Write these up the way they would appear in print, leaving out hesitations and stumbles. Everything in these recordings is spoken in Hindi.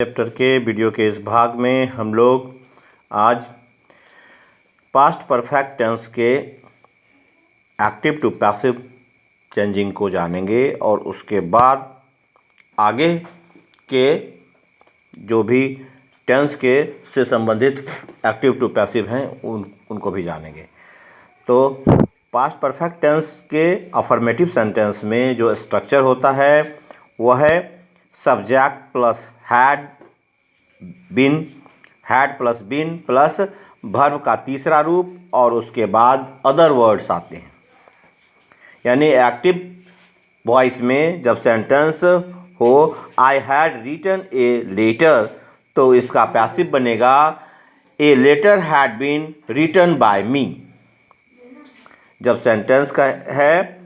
चैप्टर के वीडियो के इस भाग में हम लोग आज पास्ट परफेक्ट टेंस के एक्टिव टू पैसिव चेंजिंग को जानेंगे और उसके बाद आगे के जो भी टेंस के से संबंधित एक्टिव टू पैसिव हैं उनको भी जानेंगे। तो पास्ट परफेक्ट टेंस के अफर्मेटिव सेंटेंस में जो स्ट्रक्चर होता है वह है subject plus had plus been plus verb का तीसरा रूप और उसके बाद अदर वर्ड्स आते हैं। यानी एक्टिव वॉइस में जब सेंटेंस हो I had written a letter तो इसका पैसिव बनेगा a letter had been written by me. जब सेंटेंस का है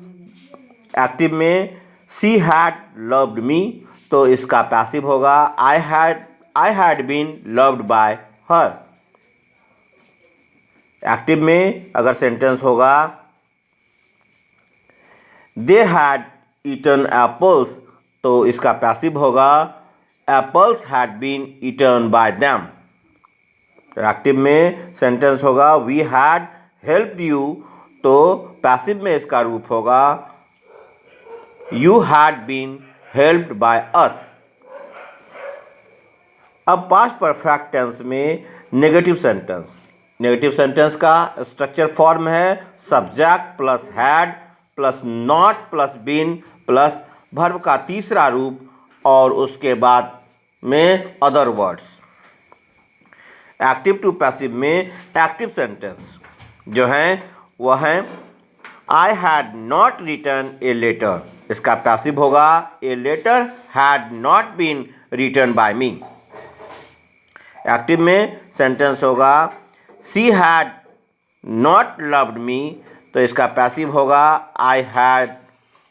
एक्टिव में शी हैड लव्ड मी तो इसका पैसिव होगा I had been loved by her. Active में अगर सेंटेंस होगा दे हैड ईटन एप्पल्स तो इसका पैसिव होगा apples had been eaten by them. Active में सेंटेंस होगा वी हैड हेल्प्ड यू तो पैसिव में इसका रूप होगा you had been helped by us. अब पास्ट परफेक्ट टेंस में नेगेटिव सेंटेंस का स्ट्रक्चर फॉर्म है subject plus had plus not plus been plus verb का तीसरा रूप और उसके बाद में other words. Active to passive में एक्टिव सेंटेंस जो हैं वह हैं आई had not written a letter, इसका पैसिव होगा a letter had not been written by me. Active में सेंटेंस होगा she had not loved me तो इसका पैसिव होगा I had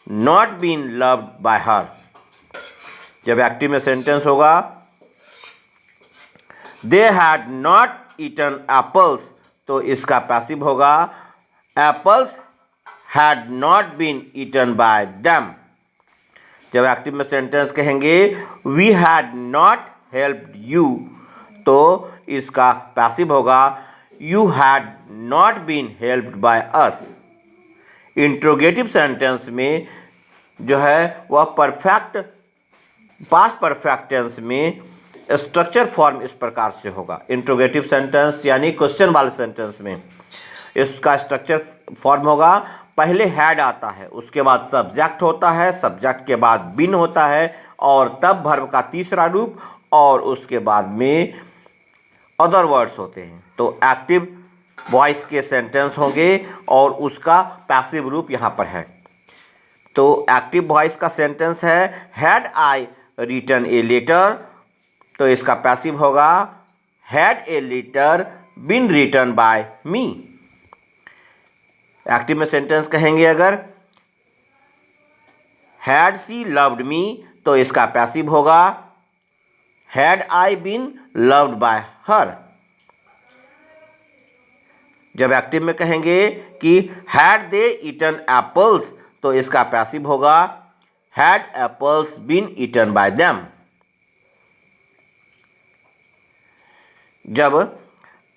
not been loved by her. जब एक्टिव में सेंटेंस होगा they had not eaten apples तो इसका पैसिव होगा apples had not been eaten by them. जब एक्टिव में सेंटेंस कहेंगे we had not helped you तो इसका पैसिव होगा you had not been helped by us. Interrogative sentence में जो है वह पास्ट परफेक्ट टेंस में स्ट्रक्चर फॉर्म इस प्रकार से होगा। इंट्रोगेटिव सेंटेंस यानी क्वेश्चन वाले सेंटेंस में इसका स्ट्रक्चर फॉर्म होगा पहले हैड आता है, उसके बाद सब्जेक्ट होता है, सब्जेक्ट के बाद बीन होता है और तब वर्ब का तीसरा रूप और उसके बाद में अदर वर्ड्स होते हैं। तो एक्टिव वॉइस के सेंटेंस होंगे और उसका पैसिव रूप यहाँ पर है। तो एक्टिव वॉइस का सेंटेंस है had I written a letter तो इसका पैसिव होगा had a letter been written by me. Active में सेंटेंस कहेंगे अगर हैड शी लव्ड मी तो इसका पैसिव होगा had I been loved by her. जब एक्टिव में कहेंगे कि हैड दे ईटन एप्पल्स तो इसका पैसिव होगा had apples been eaten by them. जब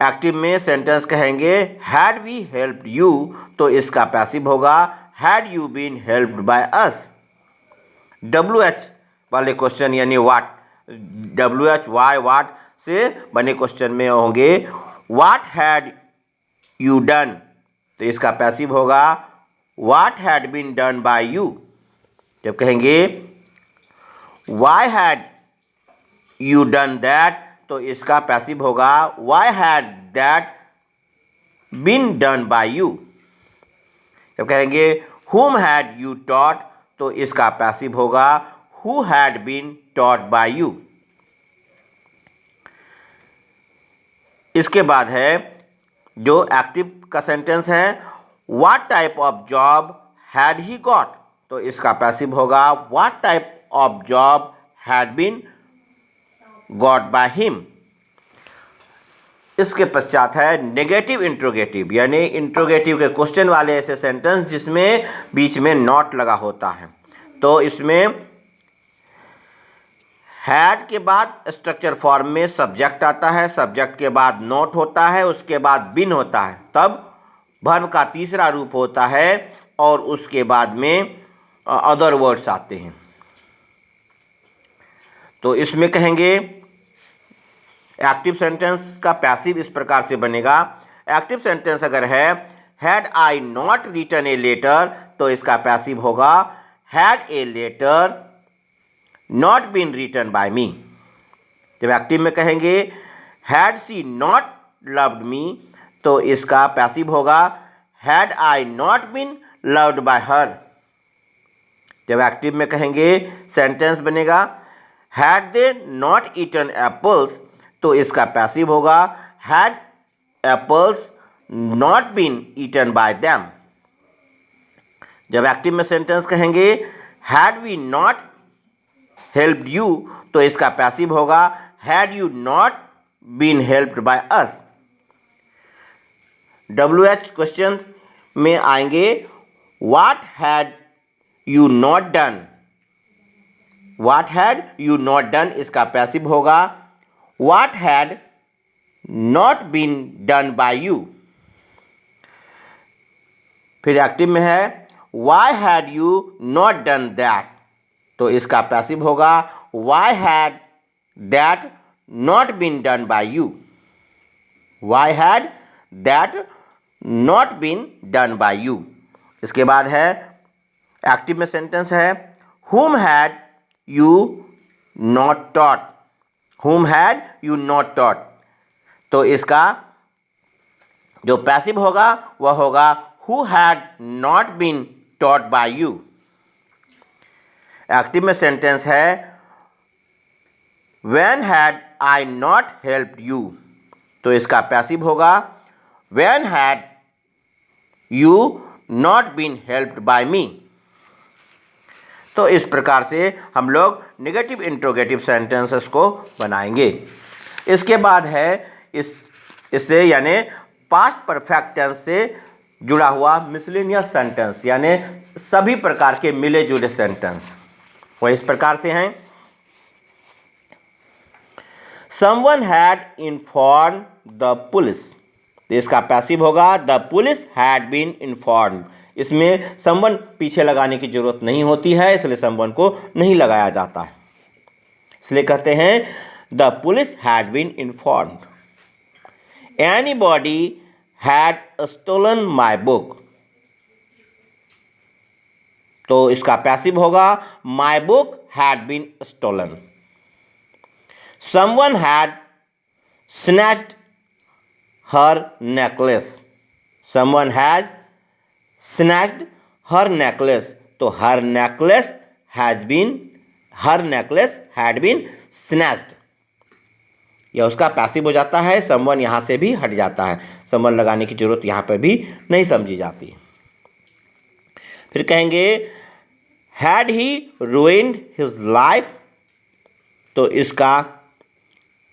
एक्टिव में सेंटेंस कहेंगे हैड वी हेल्प्ड यू तो इसका पैसिव होगा had you been helped by us. WH वाले क्वेश्चन यानी वाट WH वाई वाट से बने क्वेश्चन में होंगे वाट हैड यू डन तो इसका पैसिव होगा what had been done by you. जब कहेंगे why had you done that तो इसका पैसिव होगा why had that been done by you. जब कहेंगे whom हैड यू टॉट तो इसका पैसिव होगा who had been taught by you. इसके बाद है जो एक्टिव का सेंटेंस है what type of job had he got तो इसका पैसिव होगा what type of job had been got by him. इसके पश्चात है नेगेटिव इंट्रोगेटिव यानी इंट्रोगेटिव के क्वेश्चन वाले ऐसे सेंटेंस जिसमें बीच में नॉट लगा होता है। तो इसमें हैड के बाद स्ट्रक्चर फॉर्म में सब्जेक्ट आता है, सब्जेक्ट के बाद नॉट होता है, उसके बाद बीन होता है, तब वर्ब का तीसरा रूप होता है और उसके बाद में अदर वर्ड्स आते हैं। तो इसमें कहेंगे एक्टिव सेंटेंस का पैसिव इस प्रकार से बनेगा। एक्टिव सेंटेंस अगर है had I not written a letter, तो इसका पैसिव होगा had a letter not been written by me. जब एक्टिव में कहेंगे had she not loved me, तो इसका पैसिव होगा had I not been loved by her. जब एक्टिव में कहेंगे सेंटेंस बनेगा had they not eaten apples, तो इसका पैसिव होगा had apples not been eaten by them. जब एक्टिव में सेंटेंस कहेंगे had we not helped you, तो इसका पैसिव होगा had you not been helped by us. WH question में आएंगे what had you not done, what had you not done, इसका पैसिव होगा what had not been done by you. फिर एक्टिव में है why had you not done that, तो इसका पैसिव होगा why had that not been done by you, why had that not been done by you. इसके बाद है एक्टिव में सेंटेंस है whom had you not taught, whom had you not taught, तो इसका जो पैसिव होगा वह होगा who had not been taught by you। Active में सेंटेंस है when had I not helped you, तो इसका पैसिव होगा when had you not been helped by me। तो इस प्रकार से हम लोग नेगेटिव इंट्रोगेटिव सेंटेंसेस को बनाएंगे। इसके बाद है इससे यानी पास्ट परफेक्ट टेंस से जुड़ा हुआ मिसलेनियस सेंटेंस, यानी सभी प्रकार के मिले जुले सेंटेंस। वह इस प्रकार से हैं someone had informed the police, तो इसका पैसिव होगा the police had been informed. इसमें समवन पीछे लगाने की जरूरत नहीं होती है, इसलिए समवन को नहीं लगाया जाता है, इसलिए कहते हैं the police had been informed. Anybody had stolen my book, तो इसका पैसिव होगा my book had been stolen. Someone had snatched her necklace, someone has snatched her necklace, तो her necklace had been snatched, यह उसका पैसिव हो जाता है। समवन यहाँ से भी हट जाता है, समवन लगाने की जरूरत यहाँ पर भी नहीं समझी जाती। फिर कहेंगे had he ruined his life, तो इसका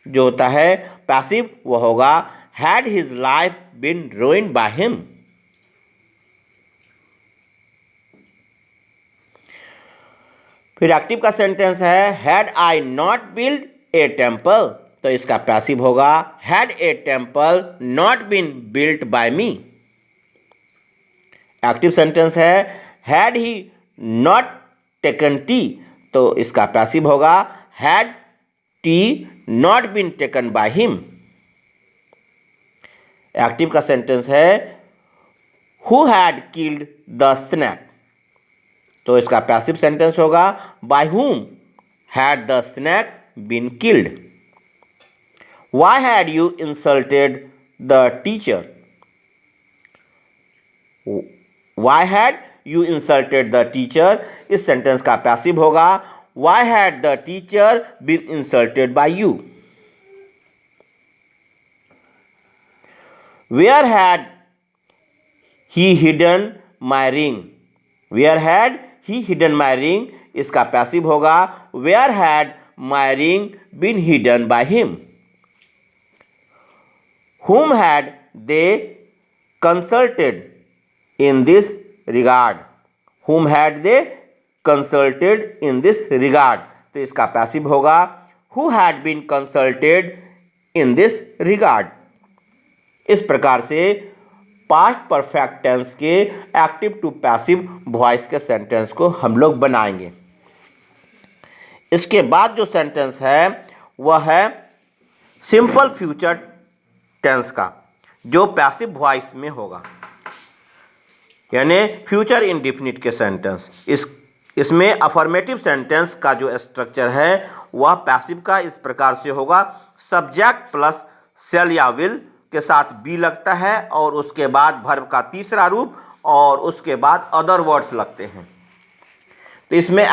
जो होता है पैसिव वो होगा had his life been ruined by him। फिर एक्टिव का सेंटेंस है had I not build a temple, तो इसका पैसिव होगा had a temple not been built by me. Active sentence है had he not taken tea, तो इसका पैसिव होगा had tea not been taken by him. Active का सेंटेंस है who had killed the snake, तो इसका पैसिव सेंटेंस होगा bye whom had the snake been killed। Why had you insulted the teacher? Why had you insulted the teacher, इस सेंटेंस का पैसिव होगा why had the teacher been insulted by you। Where had he hidden my ring, where had he hidden my ring, इसका पैसिव होगा where had my ring been hidden by him। Whom had they consulted in this regard, whom had they consulted in this regard, तो इसका पैसिव होगा who had been consulted in this regard. इस प्रकार से पास्ट परफेक्ट टेंस के एक्टिव टू पैसिव वॉइस के सेंटेंस को हम लोग बनाएंगे। इसके बाद जो सेंटेंस है वह है सिंपल फ्यूचर टेंस का, जो पैसिव वॉइस में होगा, यानी फ्यूचर इंडेफिनिट के सेंटेंस। इसमें अफर्मेटिव सेंटेंस का जो स्ट्रक्चर है वह पैसिव का इस प्रकार से होगा, सब्जेक्ट प्लस शैल या विल के साथ बी लगता है और उसके बाद वर्ब का तीसरा रूप और उसके बाद अदर वर्ड्स लगते हैं। तो इसमें